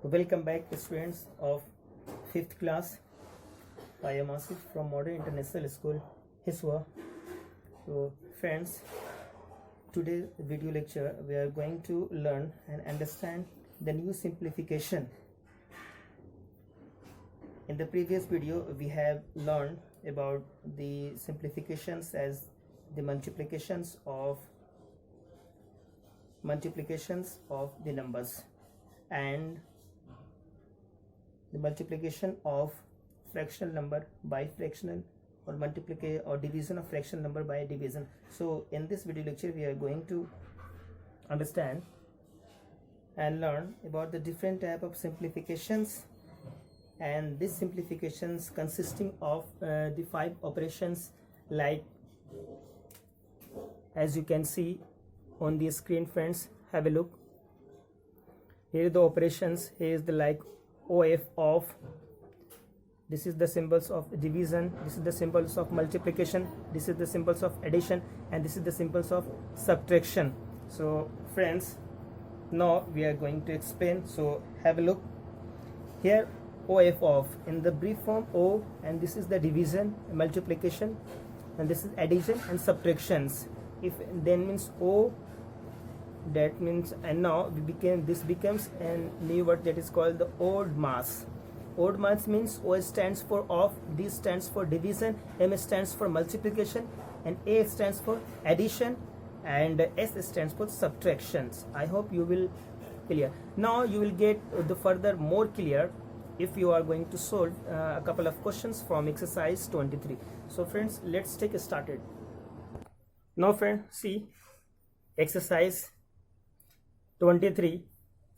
Welcome back, students of 5th class. I am Asif from Modern International School, Hiswa. So, friends, today's video lecture we are going to learn and understand the new simplification. In the previous video, we have learned about the simplifications as the multiplications of the numbers and the multiplication of fractional number by fractional or multiplication or division of fractional number by division. So in this video lecture we are going to understand and learn about the different type of simplifications, and these simplifications consisting of the 5 operations, like as you can see on the screen. Friends, have a look. Here are the operations. Here is the like OF of, this is the symbols of division, this is the symbols of multiplication, this is the symbols of addition, and this is the symbols of subtraction. So friends, now we are going to explain. So have a look. Here OF of, in the brief form O, and this is the division, multiplication, and this is addition and subtractions. If then means O, that means, and now this becomes a new word that is called the odd mass. Odd mass means O stands for of, D stands for division, M stands for multiplication, and A stands for addition, and S stands for subtractions. I hope you will clear. Now you will get the further more clear if you are going to solve a couple of questions from exercise 23. So friends, let's take it started. Now friend, see exercise 23.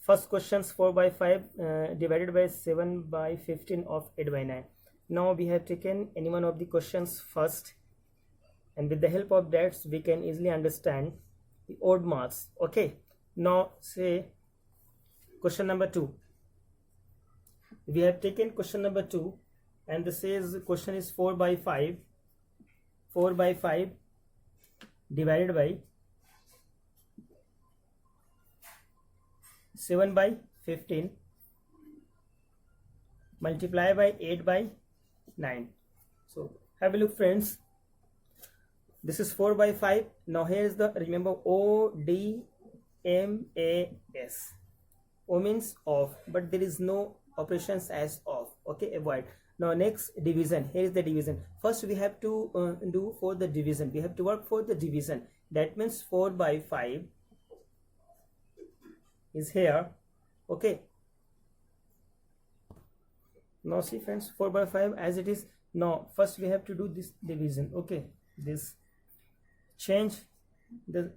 First questions 4 by 5 divided by 7 by 15 of 8 by 9. Now we have taken any one of the questions first, and with the help of that we can easily understand the odd mass. Okay, now say question number 2. We have taken question number 2, and this says question is 4 by 5 divided by 7 by 15 multiply by 8 by 9. So have a look friends. This is 4 by 5. Now here is the, remember, O D M A S. O means of, but there is no operations as of. Okay, avoid. Now next, division. Here is the division. First we have to do for the division. We have to work for the division. That means 4 by 5 is here. Okay, now see friends, 4 by 5 as it is. Now first we have to do this division. Okay, this change the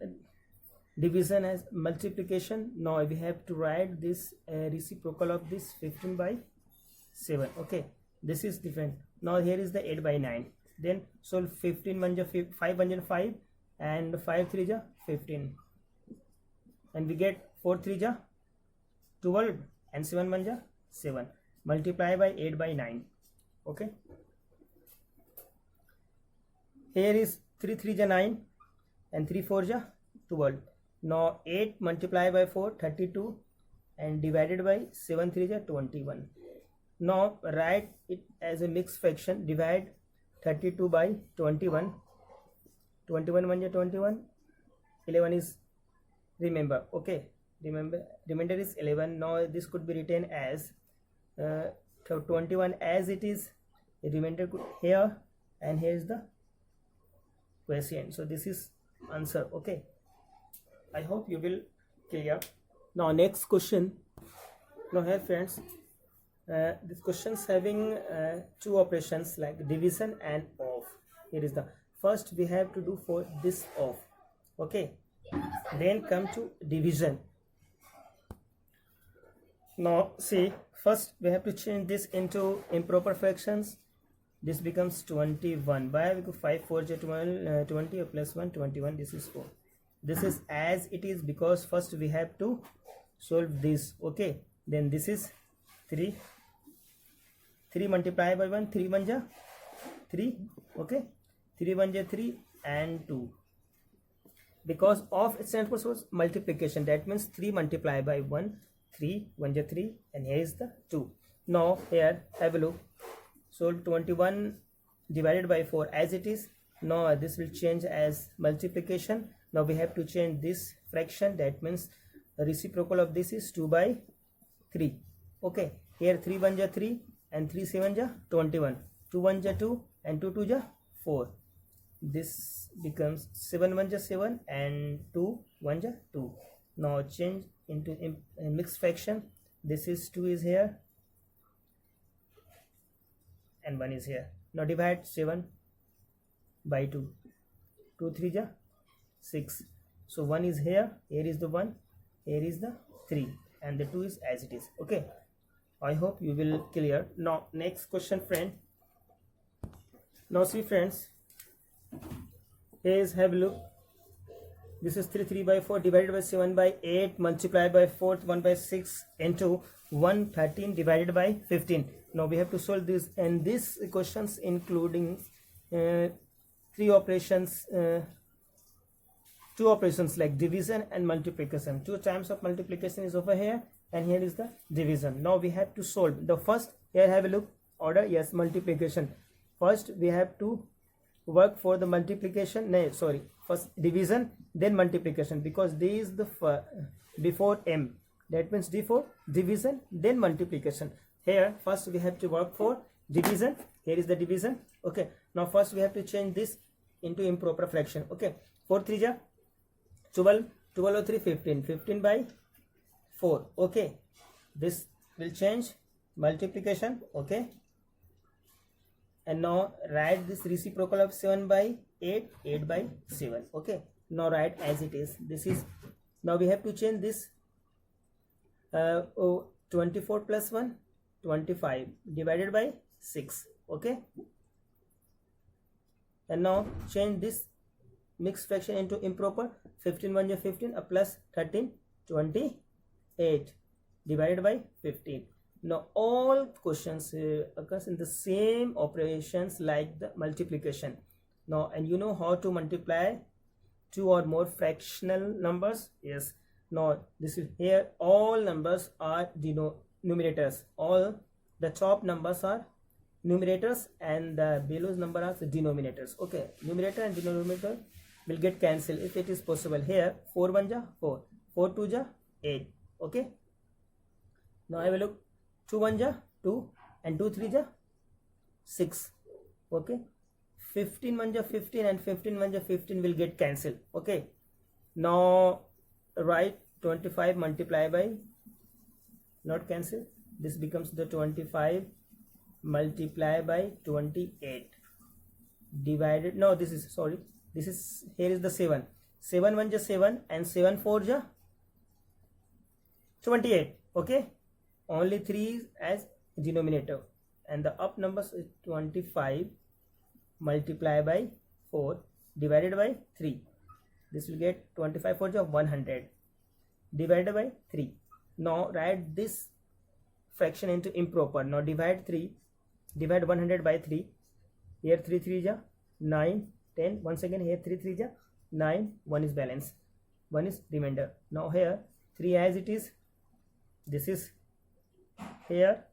division as multiplication. Now we have to write this reciprocal of this 15 by 7. Okay, this is different. Now here is the 8 by 9. Then solve 15 1 5 1 5, and 5 3 15, and we get 4 3 12, and 7 1 7. Multiply by 8 by 9. Okay, here is 3 3 9, and 3 4 12. Now 8 multiply by 4 32, and divided by 7 3 21. Now write it as a mixed fraction. Divide 32 by 21. 21 1 21. 11 is, remember, okay, remainder is 11. Now this could be written as 21 as it is, remainder here, and here is the quotient. So this is answer. Okay, I hope you will clear. Now next question. Now here friends, this questions having 2 operations like division and of. Here is the first we have to do for this of. Okay, then come to division. Now see, first we have to change this into improper fractions. This becomes 21 by 5 4 12, 20 plus 1 21. This is 4. This is as it is because first we have to solve this. Okay, then this is 3 multiply by 1, 3 1 3. Okay, 3 1 3, and 2. Because of stands for multiplication, that means 3 multiplied by 1, 3, 1 is 3, and here is the 2. Now here have a look. Solve 21 divided by 4 as it is. Now this will change as multiplication. Now we have to change this fraction. That means the reciprocal of this is 2 by 3. Okay, here 3 1 ja 3 and 3 7 ja 21. 2 1 ja 2 and 2 2 ja 4. This becomes 7 1 ja 7 and 2 1 ja 2. Now change into mixed fraction. This is 2 is here and 1 is here. Now divide 7 by 2. 2 3 ja 6. So 1 is here. Here is the 1. Here is the 3 and the 2 is as it is. Okay, I hope you will clear. Now next question, friend. Now see friends, here is have a look. This is 3 by 4 divided by 7 by 8 multiplied by 4 1 by 6 into 1 13 divided by 15. Now we have to solve this, and this questions including 3 operations, 2 operations like division and multiplication. 2 times of multiplication is over here and here is the division. Now we have to solve the first. Here have a look, order, yes, multiplication. First we have to work for the multiplication, no sorry, first division then multiplication, because this is the before m, that means before division then multiplication. Here first we have to work for division. Here is the division. Okay, now first we have to change this into improper fraction. Okay, 4 3 ja 12, 12 or 3 15, 15 by 4. Okay, this will change multiplication. Okay, and now write this reciprocal of 7 by 8, 8 by 7. Okay, now write as it is. This is, now we have to change this 24 plus 1 25 divided by 6. Okay, and now change this mixed fraction into improper. 15 1 is 15 plus 13 28 divided by 15. Now all questions occurs in the same operations like the multiplication. Now, and you know how to multiply 2 or more fractional numbers. Yes, now this is here all numbers are numerators. All the top numbers are numerators and the below's number are the denominators. Okay, numerator and denominator will get cancelled if it is possible. Here 4 1 ja 4, 4 2 ja 8. Okay, now I will look. 2 1 ja 2 and 2 3 ja 6. Okay, 15 1 ja 15 and 15 1 ja 15 will get cancelled. Okay, now write 25 multiply by, not cancel, this becomes the 25 multiply by 28 divided, no this is, sorry, this is, here is the 7, 7 1 ja 7 and 7 4 ja 28. Okay, only 3 as denominator and the up numbers is 25 multiply by 4 divided by 3. This will get 25 4 of 100 divided by 3. Now write this fraction into improper. Now divide 100 by 3. Here 3 3 ja 9 10. Once again here 3 3 ja 9. 1 is balance, 1 is remainder. Now here 3 as it is. This is here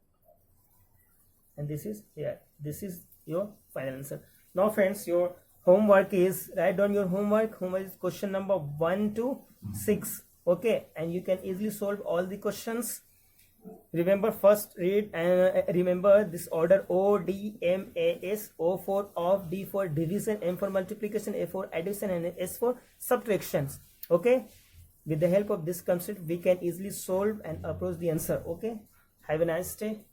and this is here. This is your final answer. Now friends, your homework is, write down your homework. Homework is question number 1 to 6. Okay, and you can easily solve all the questions. Remember, first read and remember this order: O D M A S. O for of, D for division, M for multiplication, A for addition, and S for subtractions. Okay, with the help of this concept we can easily solve and approach the answer. Okay, have a nice day.